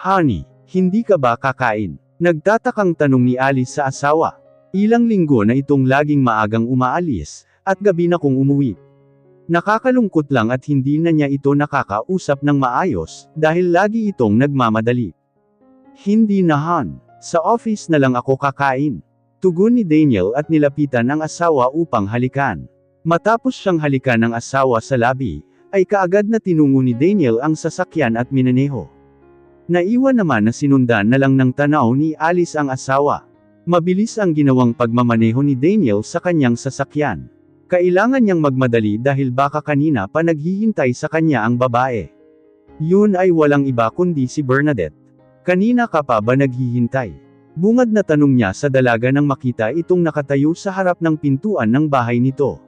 Honey, hindi ka ba kakain? Nagtatakang tanong ni Alice sa asawa. Ilang linggo na itong laging maagang umaalis, at gabi na kung umuwi. Nakakalungkot lang at hindi na niya ito nakakausap ng maayos, dahil lagi itong nagmamadali. Hindi na Han, sa office na lang ako kakain. Tugon ni Daniel at nilapitan ang asawa upang halikan. Matapos siyang halikan ng asawa sa labi, ay kaagad na tinungo ni Daniel ang sasakyan at minaneho. Naiwan naman na sinundan na lang ng tanaw ni Alice ang asawa. Mabilis ang ginawang pagmamaneho ni Daniel sa kanyang sasakyan. Kailangan niyang magmadali dahil baka kanina pa naghihintay sa kanya ang babae. Yun ay walang iba kundi si Bernadette. Kanina ka pa ba naghihintay? Bungad na tanong niya sa dalaga nang makita itong nakatayo sa harap ng pintuan ng bahay nito.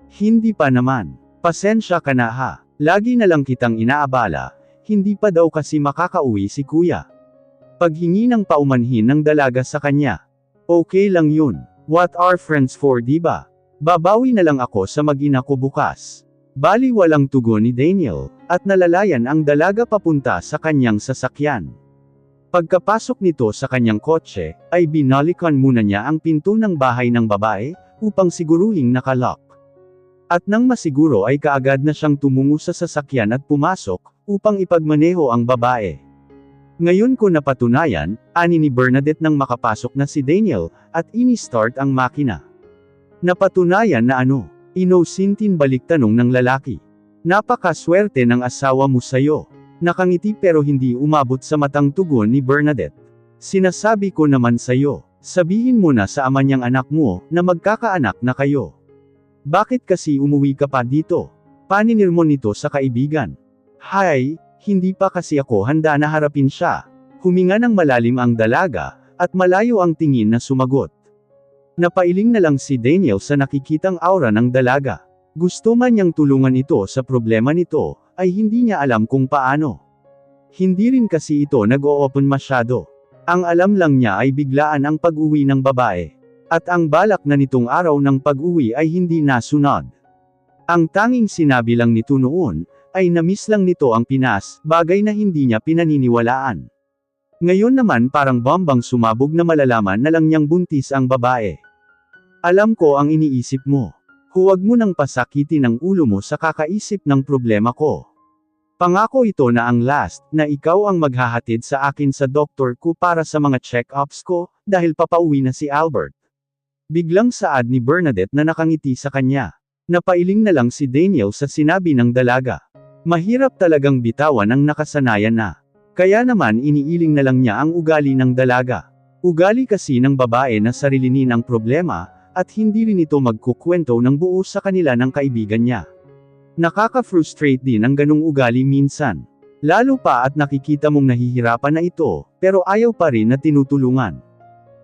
Hindi pa naman. Pasensya ka na ha. Lagi na lang kitang inaabala. Hindi pa daw kasi makakauwi si kuya. Paghingi ng paumanhin ng dalaga sa kanya. Okay lang yun. What are friends for, diba? Babawi na lang ako sa mag-ina ko bukas. Bali walang tugon ni Daniel, at nalalayan ang dalaga papunta sa kanyang sasakyan. Pagkapasok nito sa kanyang kotse, ay binalikan muna niya ang pinto ng bahay ng babae, upang siguruhing nakalock. At nang masiguro ay kaagad na siyang tumungo sa sasakyan at pumasok, upang ipagmaneho ang babae. Ngayon ko napatunayan, ani ni Bernadette nang makapasok na si Daniel, at ini-start ang makina. Napatunayan na ano? Inosintin balik tanong ng lalaki. Napakaswerte ng asawa mo sayo. Nakangiti pero hindi umabot sa matang tugon ni Bernadette. Sinasabi ko naman sayo, sabihin mo na sa ama niyang anak mo, na magkakaanak na kayo. Bakit kasi umuwi ka pa dito? Paninir mo nito sa kaibigan. Hay, hindi pa kasi ako handa na harapin siya. Huminga ng malalim ang dalaga, at malayo ang tingin na sumagot. Napailing na lang si Daniel sa nakikitang aura ng dalaga. Gusto man niyang tulungan ito sa problema nito, ay hindi niya alam kung paano. Hindi rin kasi ito nag-o-open masyado. Ang alam lang niya ay biglaan ang pag-uwi ng babae. At ang balak na nitong araw ng pag-uwi ay hindi nasunod. Ang tanging sinabi lang nito noon, ay namiss lang nito ang Pinas, bagay na hindi niya pinaniniwalaan. Ngayon naman parang bombang sumabog na malalaman na lang niyang buntis ang babae. Alam ko ang iniisip mo. Huwag mo nang pasakitin ang ulo mo sa kakaisip ng problema ko. Pangako ito na ang last, na ikaw ang maghahatid sa akin sa doktor ko para sa mga check-ups ko, dahil papauwi na si Albert. Biglang saad ni Bernadette na nakangiti sa kanya. Napailing na lang si Daniel sa sinabi ng dalaga. Mahirap talagang bitawan ang nakasanayan na. Kaya naman iniiling na lang niya ang ugali ng dalaga. Ugali kasi ng babae na sarilinin ang problema, at hindi rin ito magkukwento ng buo sa kanila ng kaibigan niya. Nakaka-frustrate din ang ganung ugali minsan. Lalo pa at nakikita mong nahihirapan na ito, pero ayaw pa rin na tinutulungan.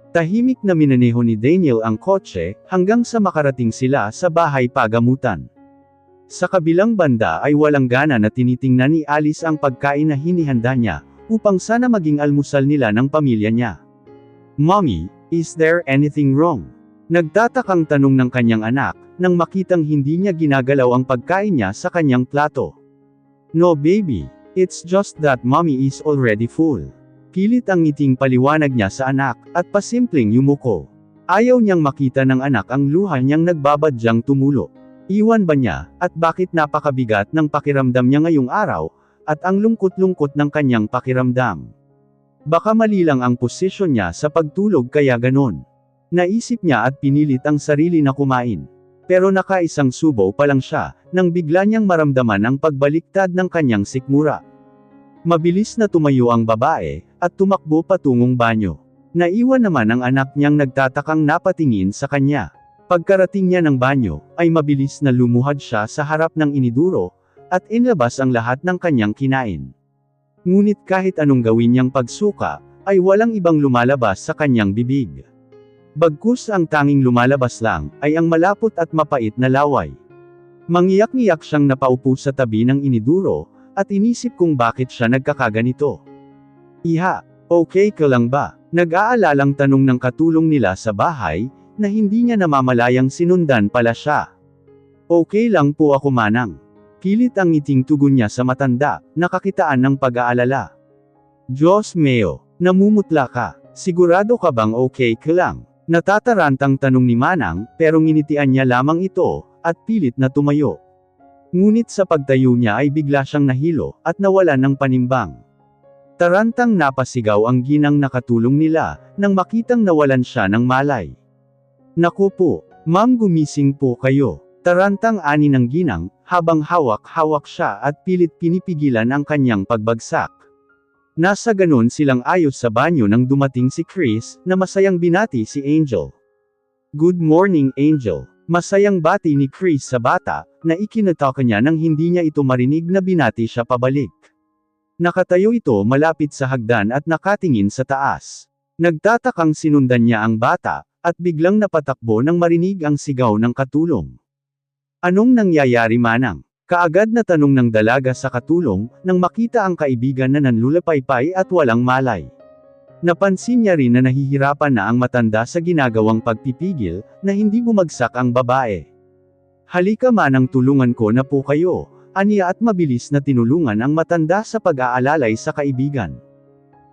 Tahimik na minaneho ni Daniel ang kotse, hanggang sa makarating sila sa bahay pagamutan. Sa kabilang banda ay walang gana na tinitingnan ni Alice ang pagkain na hinihanda niya, upang sana maging almusal nila ng pamilya niya. Mommy, is there anything wrong? Nagtatakang tanong ng kanyang anak, nang makitang hindi niya ginagalaw ang pagkain niya sa kanyang plato. No baby, it's just that mommy is already full. Pilit ang ngiting paliwanag niya sa anak, at pasimpleng yumuko. Ayaw niyang makita ng anak ang luha niyang nagbabadyang tumulo. Iwan ba niya, at bakit napakabigat ng pakiramdam niya ngayong araw, at ang lungkot-lungkot ng kanyang pakiramdam. Baka mali lang ang posisyon niya sa pagtulog kaya ganon. Naisip niya at pinilit ang sarili na kumain. Pero nakaisang subo pa lang siya, nang bigla niyang maramdaman ang pagbaliktad ng kanyang sikmura. Mabilis na tumayo ang babae, at tumakbo patungong banyo. Naiwan naman ang anak niyang nagtatakang napatingin sa kanya. Pagkarating niya ng banyo, ay mabilis na lumuhad siya sa harap ng iniduro, at inlabas ang lahat ng kanyang kinain. Ngunit kahit anong gawin niyang pagsuka, ay walang ibang lumalabas sa kanyang bibig. Bagkus ang tanging lumalabas lang, ay ang malapot at mapait na laway. Mangiyak-ngiyak siyang napaupo sa tabi ng iniduro, at inisip kung bakit siya nagkakaganito. Iha, okay ka lang ba? Nag-aalalang tanong ng katulong nila sa bahay, na hindi niya namamalayang sinundan pala siya. Okay lang po ako manang. Pilit ang ngiting tugon niya sa matanda, nakakitaan ng pag-aalala. Diyos mio, namumutla ka. Sigurado ka bang okay ka lang? Natatarantang tanong ni Manang, pero nginitian niya lamang ito, at pilit na tumayo. Ngunit sa pagtayo niya ay bigla siyang nahilo, at nawalan ng panimbang. Tarantang napasigaw ang ginang nakatulong nila, nang makitang nawalan siya ng malay. Naku po, ma'am gumising po kayo. Tarantang ani ng ginang, habang hawak-hawak siya at pilit pinipigilan ang kanyang pagbagsak. Nasa ganon silang ayos sa banyo nang dumating si Chris, na masayang binati si Angel. Good morning Angel. Masayang bati ni Chris sa bata, na ikinataka niya nang hindi niya ito marinig na binati siya pabalik. Nakatayo ito malapit sa hagdan at nakatingin sa taas. Nagtatakang sinundan niya ang bata, at biglang napatakbo nang marinig ang sigaw ng katulong. Anong nangyayari Manang? Kaagad na tanong ng dalaga sa katulong, nang makita ang kaibigan na nanlulapaypay at walang malay. Napansin niya rin na nahihirapan na ang matanda sa ginagawang pagpipigil, na hindi bumagsak ang babae. Halika Manang tulungan ko na po kayo, aniya at mabilis na tinulungan ang matanda sa pag-aalalay sa kaibigan.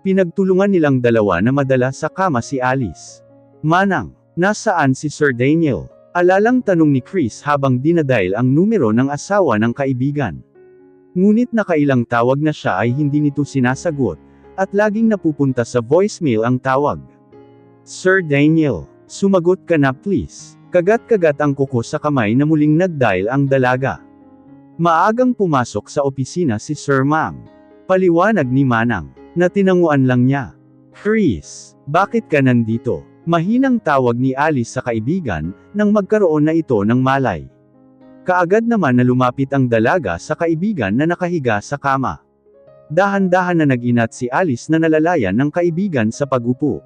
Pinagtulungan nilang dalawa na madala sa kama si Alice. Manang, nasaan si Sir Daniel? Alalang tanong ni Chris habang dinadial ang numero ng asawa ng kaibigan. Ngunit nakailang tawag na siya ay hindi nito sinasagot, at laging napupunta sa voicemail ang tawag. Sir Daniel, sumagot ka na please. Kagat-kagat ang kuko sa kamay na muling nagdial ang dalaga. Maagang pumasok sa opisina si Sir Ma'am. Paliwanag ni Manang, na tinanguan lang niya. Chris, bakit ka nandito? Mahinang tawag ni Alice sa kaibigan, nang magkaroon na ito ng malay. Kaagad naman na lumapit ang dalaga sa kaibigan na nakahiga sa kama. Dahan-dahan na nag-inat si Alice na nalalayan ng kaibigan sa pag-upo.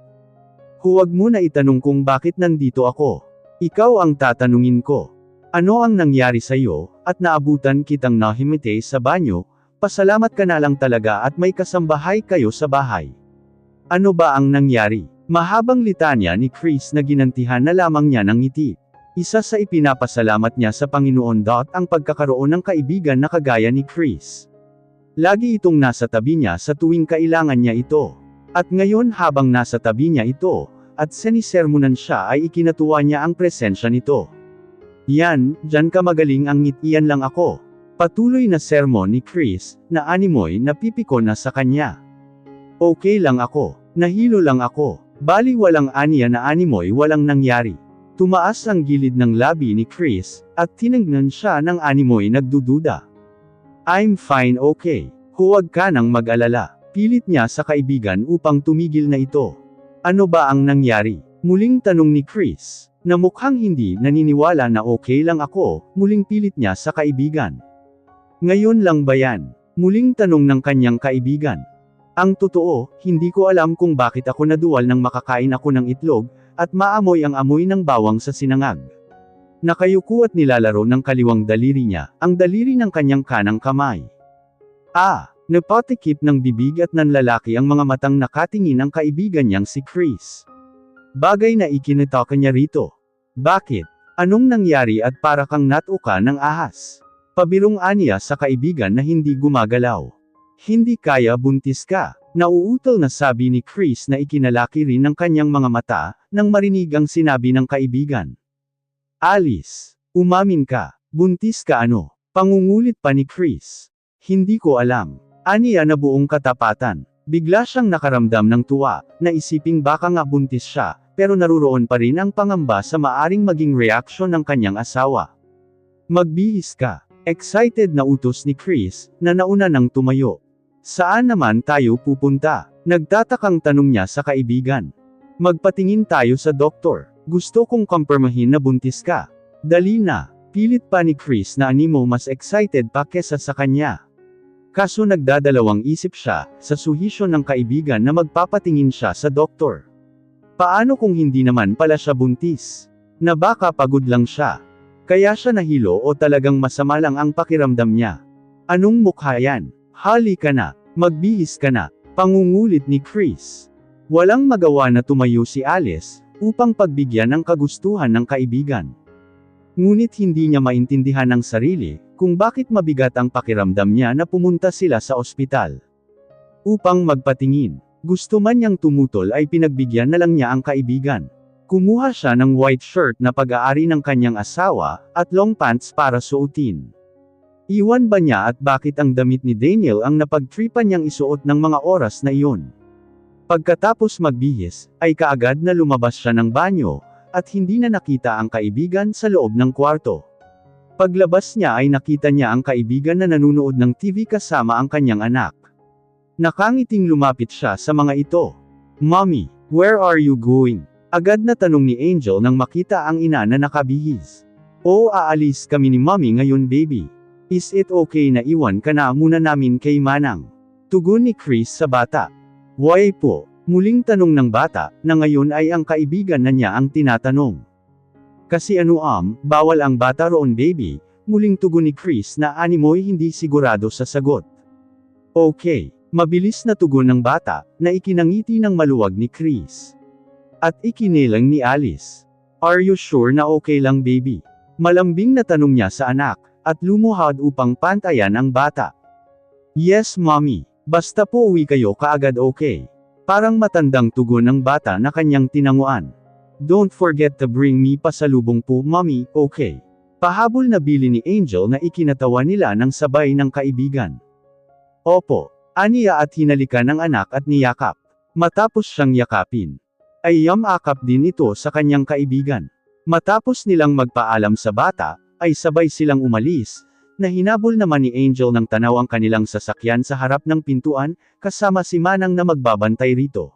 Huwag mo na itanong kung bakit nandito ako. Ikaw ang tatanungin ko. Ano ang nangyari sa iyo, at naabutan kitang nahimite sa banyo, pasalamat ka na lang talaga at may kasambahay kayo sa bahay. Ano ba ang nangyari? Mahabang litanya ni Chris na ginantihan na lamang niya ng ngiti. Isa sa ipinapasalamat niya sa Panginoon ang pagkakaroon ng kaibigan na kagaya ni Chris. Lagi itong nasa tabi niya sa tuwing kailangan niya ito. At ngayon habang nasa tabi niya ito, at sinisermonan siya ay ikinatuwa niya ang presensya nito. Yan, dyan ka magaling ang ngitian lang ako. Patuloy na sermon ni Chris, na animoy napipiko na sa kanya. Okay lang ako, nahilo lang ako. Bali walang aniya na animoy walang nangyari. Tumaas ang gilid ng labi ni Chris, at tinignan siya ng animoy nagdududa. I'm fine okay. Huwag ka nang mag-alala. Pilit niya sa kaibigan upang tumigil na ito. Ano ba ang nangyari? Muling tanong ni Chris, na mukhang hindi naniniwala na okay lang ako, muling pilit niya sa kaibigan. Ngayon lang ba yan? Muling tanong ng kanyang kaibigan. Ang totoo, hindi ko alam kung bakit ako naduwal nang makakain ako ng itlog, at maamoy ang amoy ng bawang sa sinangag. Nakayuko at nilalaro ng kaliwang daliri niya, ang daliri ng kanyang kanang kamay. Napatikip ng bibig at nanlalaki ang mga matang nakatingin ang kaibigan niyang si Chris. Bagay na ikinataka niya rito. Bakit? Anong nangyari at para kang natuka ng ahas? Pabirong aniya sa kaibigan na hindi gumagalaw. Hindi kaya buntis ka. Nauutal na sabi ni Chris na ikinalaki rin ng kanyang mga mata, nang marinig ang sinabi ng kaibigan. Alice, umamin ka. Buntis ka ano? Pangungulit pa ni Chris. Hindi ko alam. Aniya na buong katapatan. Bigla siyang nakaramdam ng tuwa, na isiping baka nga buntis siya, pero naruroon pa rin ang pangamba sa maaring maging reaksyon ng kanyang asawa. Magbihis ka. Excited na utos ni Chris, na nauna nang tumayo. Saan naman tayo pupunta? Nagtatakang tanong niya sa kaibigan. Magpatingin tayo sa doktor. Gusto kong kumpirmahin na buntis ka. Dali na. Pilit pa ni Chris na animo mas excited pa kesa sa kanya. Kaso nagdadalawang isip siya, sa suhisyon ng kaibigan na magpapatingin siya sa doktor. Paano kung hindi naman pala siya buntis? Na baka pagod lang siya. Kaya siya nahilo o talagang masama lang ang pakiramdam niya? Anong mukha yan? Hali ka na. Magbihis ka na. Pangungulit ni Chris. Walang magawa na tumayo si Alice, upang pagbigyan ng kagustuhan ng kaibigan. Ngunit hindi niya maintindihan ang sarili, kung bakit mabigat ang pakiramdam niya na pumunta sila sa ospital. upang magpatingin. Gusto man niyang tumutol ay pinagbigyan na lang niya ang kaibigan. Kumuha siya ng white shirt na pag-aari ng kanyang asawa, at long pants para suotin. Iwan ba niya at bakit ang damit ni Daniel ang napagtripan niyang isuot ng mga oras na iyon? Pagkatapos magbihis, ay kaagad na lumabas siya ng banyo, at hindi na nakita ang kaibigan sa loob ng kwarto. Paglabas niya ay nakita niya ang kaibigan na nanunood ng TV kasama ang kanyang anak. Nakangiting lumapit siya sa mga ito. "Mommy, where are you going?" Agad na tanong ni Angel nang makita ang ina na nakabihis. "Oh, aalis kami ni Mommy ngayon, baby. Is it okay na iwan ka na muna namin kay Manang?" Tugon ni Chris sa bata. "Why po?" Muling tanong ng bata, na ngayon ay ang kaibigan na niya ang tinatanong. "Kasi bawal ang bata roon, baby." Muling tugon ni Chris na animoy hindi sigurado sa sagot. "Okay." Mabilis na tugon ng bata, na ikinangiti ng maluwag ni Chris. At ikinilang ni Alice. "Are you sure na okay lang, baby?" Malambing na tanong niya sa anak, at lumuhad upang pantayan ang bata. "Yes, Mommy. Basta po uwi kayo kaagad, okay?" Parang matandang tugon ng bata na kanyang tinanguan. "Don't forget to bring me pasalubong po, Mommy, okay?" Pahabol na bili ni Angel na ikinatawa nila ng sabay ng kaibigan. "Opo." Aniya at hinalikan ng anak at niyakap. Matapos siyang yakapin, ay yamakap din ito sa kanyang kaibigan. Matapos nilang magpaalam sa bata, ay sabay silang umalis, na hinabol naman ni Angel ng tanaw ang kanilang sasakyan sa harap ng pintuan, kasama si Manang na magbabantay rito.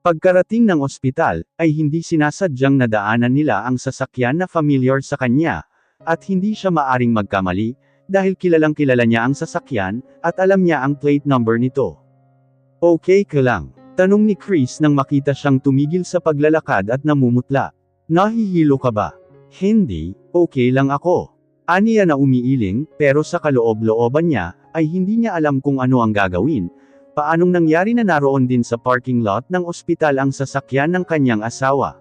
Pagkarating ng ospital, ay hindi sinasadyang nadaanan nila ang sasakyan na familiar sa kanya, at hindi siya maaring magkamali, dahil kilalang kilala niya ang sasakyan, at alam niya ang plate number nito. "Okay ka lang?" Tanong ni Chris nang makita siyang tumigil sa paglalakad at namumutla. "Nahihilo ka ba?" "Hindi, okay lang ako." Aniya na umiiling, pero sa kaloob-looban niya, ay hindi niya alam kung ano ang gagawin. Paanong nangyari na naroon din sa parking lot ng ospital ang sasakyan ng kanyang asawa?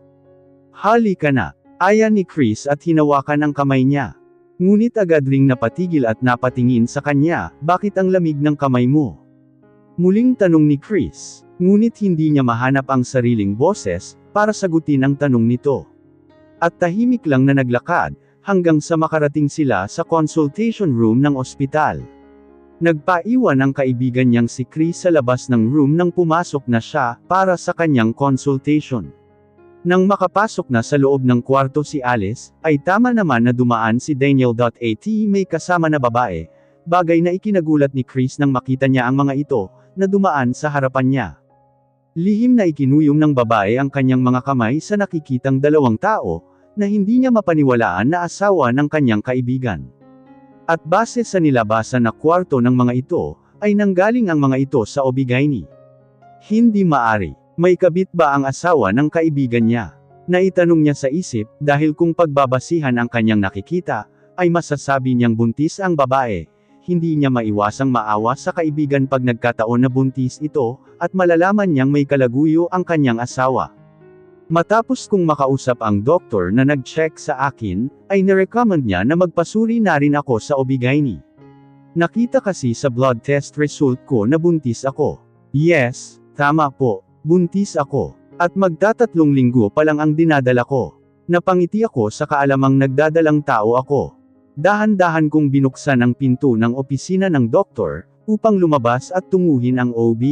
"Halika na." Aya ni Chris at hinawakan ang kamay niya. Ngunit agad ring napatigil at napatingin sa kanya, "Bakit ang lamig ng kamay mo?" Muling tanong ni Chris. Ngunit hindi niya mahanap ang sariling boses, para sagutin ang tanong nito. At tahimik lang na naglakad, hanggang sa makarating sila sa consultation room ng ospital. Nagpaiwan ang kaibigan niyang si Chris sa labas ng room nang pumasok na siya, para sa kanyang consultation. Nang makapasok na sa loob ng kwarto si Alice, ay tama naman na dumaan si Daniel. At may kasama na babae, bagay na ikinagulat ni Chris nang makita niya ang mga ito, na dumaan sa harapan niya. Lihim na ikinuyong ng babae ang kanyang mga kamay sa nakikitang dalawang tao, na hindi niya mapaniwalaan na asawa ng kanyang kaibigan. At base sa nilabasan na kwarto ng mga ito, ay nanggaling ang mga ito sa Obigaini. Hindi maari. May kabit ba ang asawa ng kaibigan niya? Naitanong niya sa isip, dahil kung pagbabasihan ang kanyang nakikita, ay masasabi niyang buntis ang babae. Hindi niya maiwasang maawa sa kaibigan pag nagkataon na buntis ito, at malalaman niyang may kalaguyo ang kanyang asawa. Matapos kong makausap ang doktor na nag-check sa akin, ay nirecommend niya na magpasuri na rin ako sa Obigaini. Nakita kasi sa blood test result ko na buntis ako. Yes, tama po. Buntis ako. At magtatatlong linggo pa lang ang dinadala ko. Napangiti ako sa kaalamang nagdadalang tao ako. Dahan-dahan kong binuksan ang pinto ng opisina ng doktor, upang lumabas at tunguhin ang OB.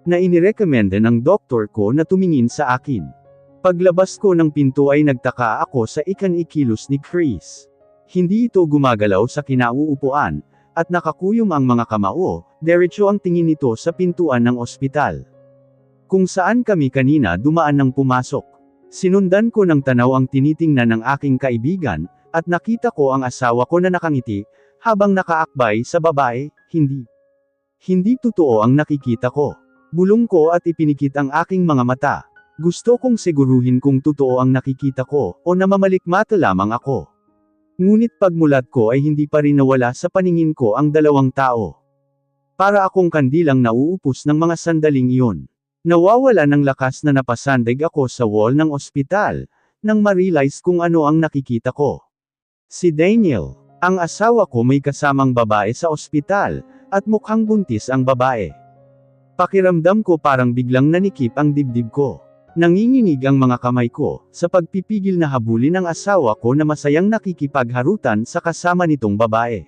Na inirekomenda ng doktor ko na tumingin sa akin. Paglabas ko ng pinto ay nagtaka ako sa ikilos ni Chris. Hindi ito gumagalaw sa kinauupuan, at nakakuyom ang mga kamao, diretso ang tingin nito sa pintuan ng ospital. Kung saan kami kanina dumaan nang pumasok. Sinundan ko ng tanaw ang tinitingnan ng aking kaibigan, at nakita ko ang asawa ko na nakangiti, habang nakaakbay sa babae. Hindi totoo ang nakikita ko. Bulong ko at ipinikit ang aking mga mata. Gusto kong siguruhin kung totoo ang nakikita ko, o namamalikmata lamang ako. Ngunit pagmulat ko ay hindi pa rin nawala sa paningin ko ang dalawang tao. Para akong kandilang nauupos ng mga sandaling iyon. Nawawala ng lakas na napasandig ako sa wall ng ospital, nang ma-realize kung ano ang nakikita ko. Si Daniel, ang asawa ko, may kasamang babae sa ospital, at mukhang buntis ang babae. Pakiramdam ko parang biglang nanikip ang dibdib ko. Nanginginig ang mga kamay ko, sa pagpipigil na habulin ang asawa ko na masayang nakikipagharutan sa kasama nitong babae.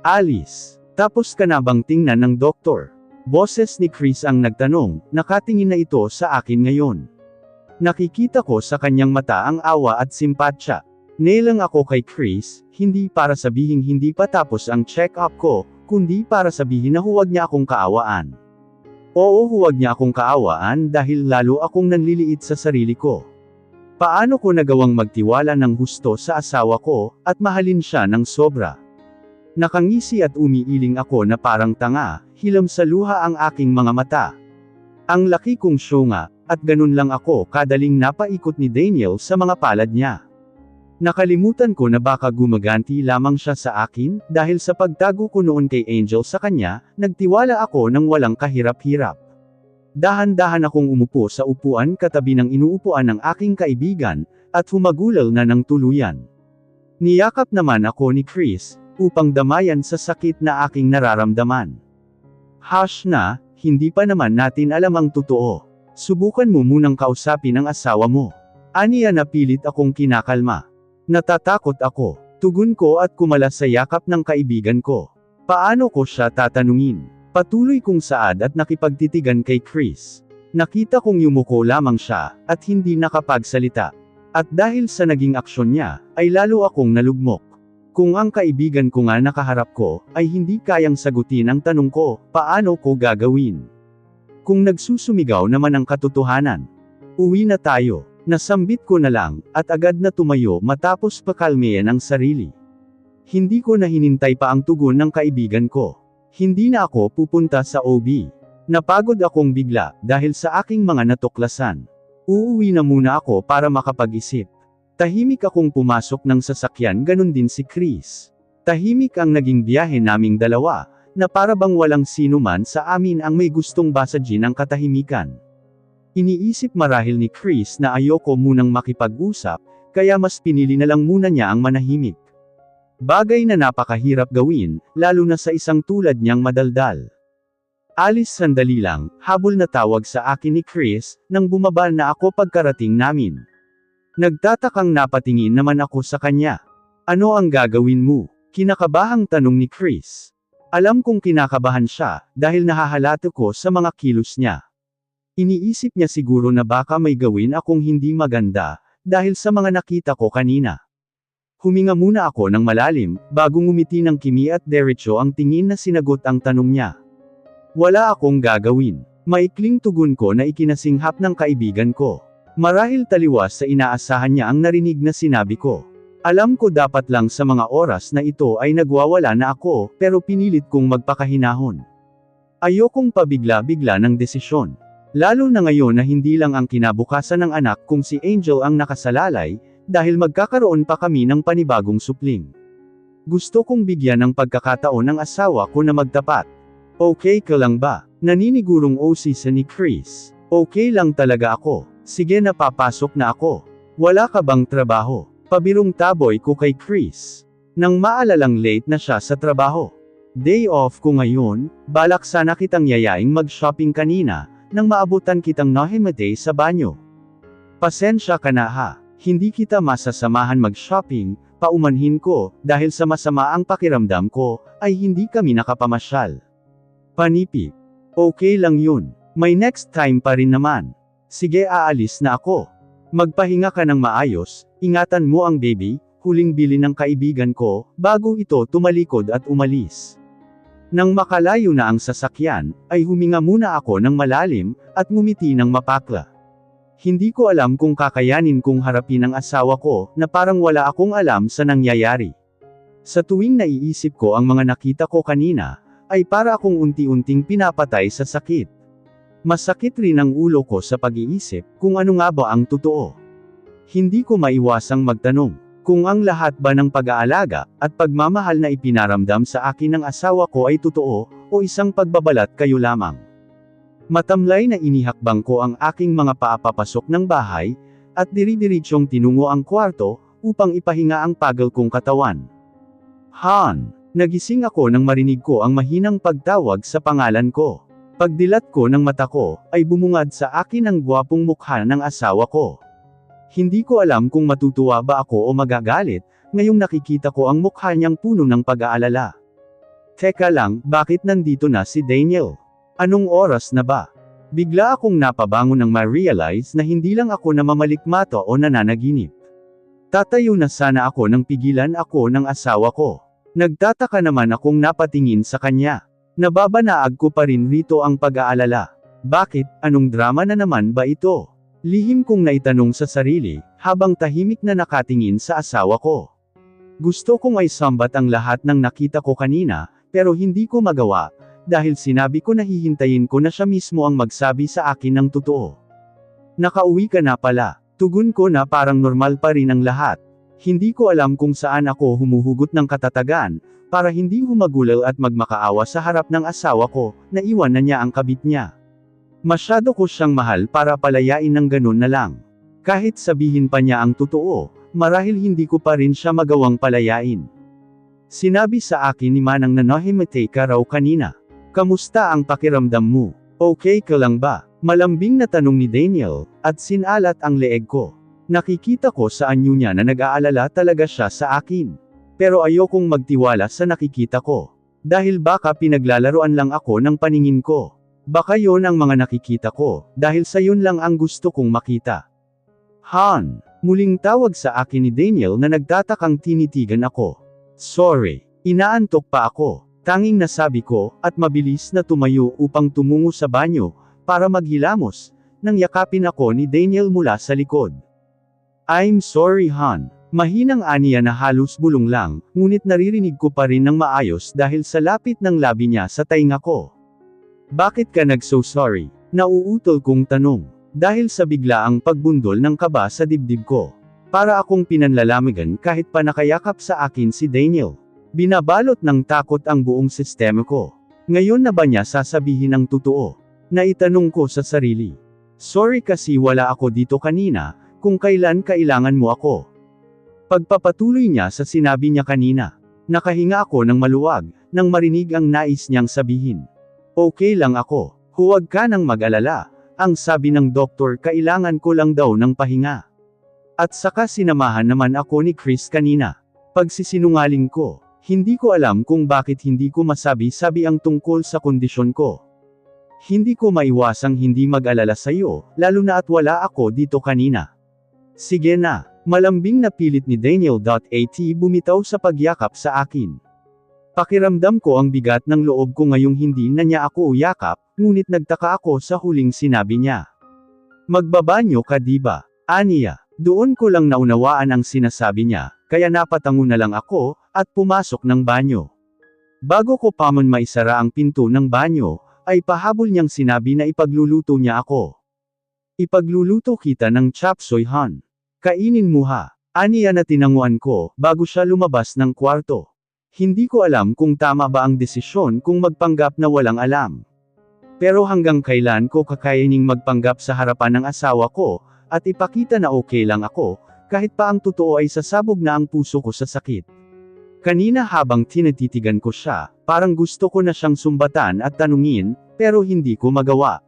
Alice, tapos ka na bang tingnan ng doktor? Boses ni Chris ang nagtanong, nakatingin na ito sa akin ngayon. Nakikita ko sa kanyang mata ang awa at simpatsya. Nelang ako kay Chris, hindi para sabihing hindi pa tapos ang check-up ko, kundi para sabihin na huwag niya akong kaawaan. Oo, huwag niya akong kaawaan dahil lalo akong nanliliit sa sarili ko. Paano ko nagawang magtiwala ng husto sa asawa ko, at mahalin siya ng sobra? Nakangisi at umiiling ako na parang tanga, hilam sa luha ang aking mga mata. Ang laki kong syunga, at ganun lang ako kadaling napaikot ni Daniel sa mga palad niya. Nakalimutan ko na baka gumaganti lamang siya sa akin, dahil sa pagtago ko noon kay Angel sa kanya, nagtiwala ako ng walang kahirap-hirap. Dahan-dahan akong umupo sa upuan katabi ng inuupuan ng aking kaibigan, at humagulal na ng tuluyan. Niyakap naman ako ni Chris, upang damayan sa sakit na aking nararamdaman. Hush na, hindi pa naman natin alam ang totoo. Subukan mo munang kausapin ang asawa mo. Aniya na pilit akong kinakalma. Natatakot ako, tugon ko at kumalas sa yakap ng kaibigan ko. Paano ko siya tatanungin? Patuloy kong saad at nakipagtitigan kay Chris. Nakita kong yumuko lamang siya, at hindi nakapagsalita. At dahil sa naging aksyon niya, ay lalo akong nalugmok. Kung ang kaibigan ko nga nakaharap ko, ay hindi kayang sagutin ang tanong ko, paano ko gagawin? Kung nagsusumigaw naman ang katotohanan. Uwi na tayo. Nasambit ko na lang, at agad na tumayo matapos pakalmeyan ang sarili. Hindi ko na hinintay pa ang tugon ng kaibigan ko. Hindi na ako pupunta sa OB. Napagod akong bigla, dahil sa aking mga natuklasan. Uuwi na muna ako para makapag-isip. Tahimik akong pumasok ng sasakyan, ganun din si Chris. Tahimik ang naging biyahe naming dalawa, na para bang walang sino man sa amin ang may gustong basagin ang katahimikan. Iniisip marahil ni Chris na ayoko munang makipag-usap, kaya mas pinili na lang muna niya ang manahimik. Bagay na napakahirap gawin, lalo na sa isang tulad niyang madaldal. Alice, sandali lang, habol na tawag sa akin ni Chris, nang bumaba na ako pagkarating namin. Nagtatakang napatingin naman ako sa kanya. Ano ang gagawin mo? Kinakabahang tanong ni Chris. Alam kong kinakabahan siya, dahil nahahalata ko sa mga kilos niya. Iniisip niya siguro na baka may gawin akong hindi maganda, dahil sa mga nakita ko kanina. Huminga muna ako ng malalim, bago ngumiti ng kimi at diretso ang tingin na sinagot ang tanong niya. Wala akong gagawin. Maikling tugon ko na ikinasinghap ng kaibigan ko. Marahil taliwas sa inaasahan niya ang narinig na sinabi ko. Alam ko dapat lang sa mga oras na ito ay nagwawala na ako, pero pinilit kong magpakahinahon. Ayokong pabigla-bigla ng desisyon. Lalo na ngayon na hindi lang ang kinabukasan ng anak kong si Angel ang nakasalalay, dahil magkakaroon pa kami ng panibagong supling. Gusto kong bigyan ng pagkakataon ng asawa ko na magtapat. Okay ka lang ba? Naninigurong OC ni Chris. Okay lang talaga ako. Sige na, papasok na ako. Wala ka bang trabaho? Pabirong taboy ko kay Chris. Nang maalalang late na siya sa trabaho. Day off ko ngayon, balak sana kitang yayaing mag-shopping kanina, nang maabutan kitang nahimate sa banyo. Pasensya ka na ha, hindi kita masasamahan mag-shopping, paumanhin ko, dahil sa masama ang pakiramdam ko, ay hindi kami nakapamasyal. Panipip. Okay lang yun, may next time pa rin naman. Sige, aalis na ako. Magpahinga ka ng maayos, ingatan mo ang baby, huling bili ng kaibigan ko, bago ito tumalikod at umalis. Nang makalayo na ang sasakyan, ay huminga muna ako ng malalim, at ngumiti ng mapakla. Hindi ko alam kung kakayanin kong harapin ang asawa ko, na parang wala akong alam sa nangyayari. Sa tuwing naiisip ko ang mga nakita ko kanina, ay para akong unti-unting pinapatay sa sakit. Masakit rin ang ulo ko sa pag-iisip, kung ano nga ba ang totoo. Hindi ko maiwasang magtanong. Kung ang lahat ba ng pag-aalaga, at pagmamahal na ipinaramdam sa akin ng asawa ko ay totoo, o isang pagbabalat kayo lamang. Matamlay na inihakbang ko ang aking mga paa papasok ng bahay, at diri-diritsyong tinungo ang kwarto, upang ipahinga ang pagod kong katawan. Han! Nagising ako nang marinig ko ang mahinang pagtawag sa pangalan ko. Pagdilat ko ng mata ko, ay bumungad sa akin ang gwapong mukha ng asawa ko. Hindi ko alam kung matutuwa ba ako o magagalit, ngayong nakikita ko ang mukha niyang puno ng pag-aalala. Teka lang, bakit nandito na si Daniel? Anong oras na ba? Bigla akong napabangon nang ma-realize na hindi lang ako namamalikmata o nananaginip. Tatayo na sana ako nang pigilan ako ng asawa ko. Nagtataka naman akong napatingin sa kanya. Nababanaag ko pa rin rito ang pag-aalala. Bakit, anong drama na naman ba ito? Lihim kong naitanong sa sarili, habang tahimik na nakatingin sa asawa ko. Gusto kong ay sambat ang lahat ng nakita ko kanina, pero hindi ko magawa, dahil sinabi ko na hihintayin ko na siya mismo ang magsabi sa akin ng totoo. Nakauwi ka na pala. Tugon ko na parang normal pa rin ang lahat. Hindi ko alam kung saan ako humuhugot ng katatagan, para hindi humagulaw at magmakaawa sa harap ng asawa ko, na iwan na niya ang kabit niya. Masyado ko siyang mahal para palayain ng ganun na lang. Kahit sabihin pa niya ang totoo, marahil hindi ko pa rin siya magawang palayain. Sinabi sa akin ni Manang na nahimatay ka raw kanina. Kamusta ang pakiramdam mo? Okay ka lang ba? Malambing na tanong ni Daniel, at sinalat ang leeg ko. Nakikita ko sa anyo niya na nag-aalala talaga siya sa akin. Pero ayokong magtiwala sa nakikita ko. Dahil baka pinaglalaroan lang ako ng paningin ko. Baka yon ang mga nakikita ko, dahil sa yun lang ang gusto kong makita. Han, muling tawag sa akin ni Daniel na nagtatakang tinitigan ako. Sorry, inaantok pa ako. Tanging nasabi ko, at mabilis na tumayo upang tumungo sa banyo, para maghilamos, nang yakapin ako ni Daniel mula sa likod. I'm sorry Han. Mahinang aniya na halos bulong lang, ngunit naririnig ko pa rin ng maayos dahil sa lapit ng labi niya sa tainga ko. Bakit ka nag-so sorry? Nauutol kong tanong. Dahil sa biglaang pagbundol ng kaba sa dibdib ko. Para akong pinanlalamigan kahit pa nakayakap sa akin si Daniel. Binabalot ng takot ang buong sistema ko. Ngayon na ba niya sasabihin ang totoo? Naitanong ko sa sarili. Sorry kasi wala ako dito kanina, kung kailan kailangan mo ako. Pagpapatuloy niya sa sinabi niya kanina. Nakahinga ako ng maluwag, nang marinig ang nais niyang sabihin. Okay lang ako, huwag ka nang mag-alala. Ang sabi ng doktor kailangan ko lang daw ng pahinga. At saka sinamahan naman ako ni Chris kanina. Pagsisinungaling ko. Hindi ko alam kung bakit hindi ko masabi-sabi ang tungkol sa kondisyon ko. Hindi ko maiwasang hindi mag-alala sa iyo, lalo na at wala ako dito kanina. Sige na, malambing na pilit ni Daniel.at bumitaw sa pagyakap sa akin. Pakiramdam ko ang bigat ng loob ko ngayong hindi na niya ako uyakap, ngunit nagtaka ako sa huling sinabi niya. Magbabanyo ka diba? Aniya, doon ko lang naunawaan ang sinasabi niya, kaya napatango na lang ako, at pumasok ng banyo. Bago ko pa man maisara ang pinto ng banyo, ay pahabol niyang sinabi na ipagluluto niya ako. Ipagluluto kita ng chop suey Han. Kainin mo ha. Aniya na tinanguan ko, bago siya lumabas ng kwarto. Hindi ko alam kung tama ba ang desisyon kung magpanggap na walang alam. Pero hanggang kailan ko kakayaning magpanggap sa harapan ng asawa ko, at ipakita na okay lang ako, kahit pa ang totoo ay sasabog na ang puso ko sa sakit. Kanina habang tinatitigan ko siya, parang gusto ko na siyang sumbatan at tanungin, pero hindi ko magawa.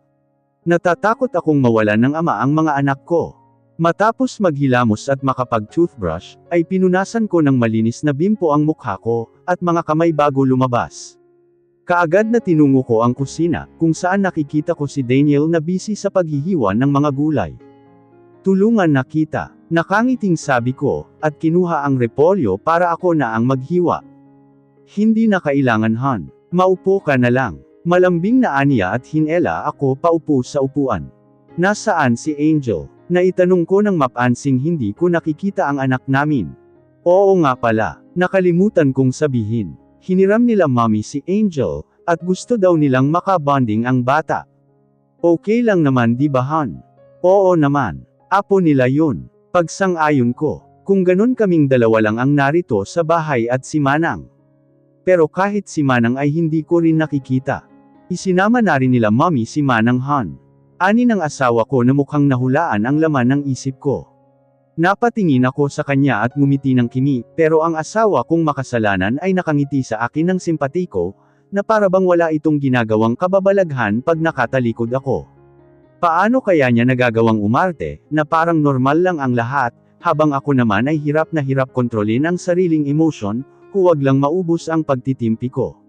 Natatakot akong mawalan ng ama ang mga anak ko. Matapos maghilamos at makapag-toothbrush, ay pinunasan ko ng malinis na bimpo ang mukha ko, at mga kamay bago lumabas. Kaagad na tinungo ko ang kusina, kung saan nakikita ko si Daniel na busy sa paghihiwa ng mga gulay. Tulungan na kita. Nakangiting sabi ko, at kinuha ang repolyo para ako na ang maghiwa. Hindi na kailangan Han. Maupo ka na lang. Malambing na aniya at hinela ako paupo sa upuan. Nasaan si Angel? Naitanong ko nang mapansing hindi ko nakikita ang anak namin. Oo nga pala, nakalimutan kong sabihin. Hiniram nila mami si Angel, at gusto daw nilang makabonding ang bata. Okay lang naman di ba Han? Oo naman. Apo nila yun. Pagsang-ayon ko, kung ganun kaming dalawa lang ang narito sa bahay at si Manang. Pero kahit si Manang ay hindi ko rin nakikita. Isinama na rin nila mami si Manang Han. Ani ng asawa ko na mukhang nahulaan ang laman ng isip ko. Napatingin ako sa kanya at ngumiti ng kimi, pero ang asawa kong makasalanan ay nakangiti sa akin ng simpatiko, na para bang wala itong ginagawang kababalaghan pag nakatalikod ako. Paano kaya niya nagagawang umarte, na parang normal lang ang lahat, habang ako naman ay hirap na hirap kontrolin ang sariling emosyon, huwag lang maubos ang pagtitimpi ko.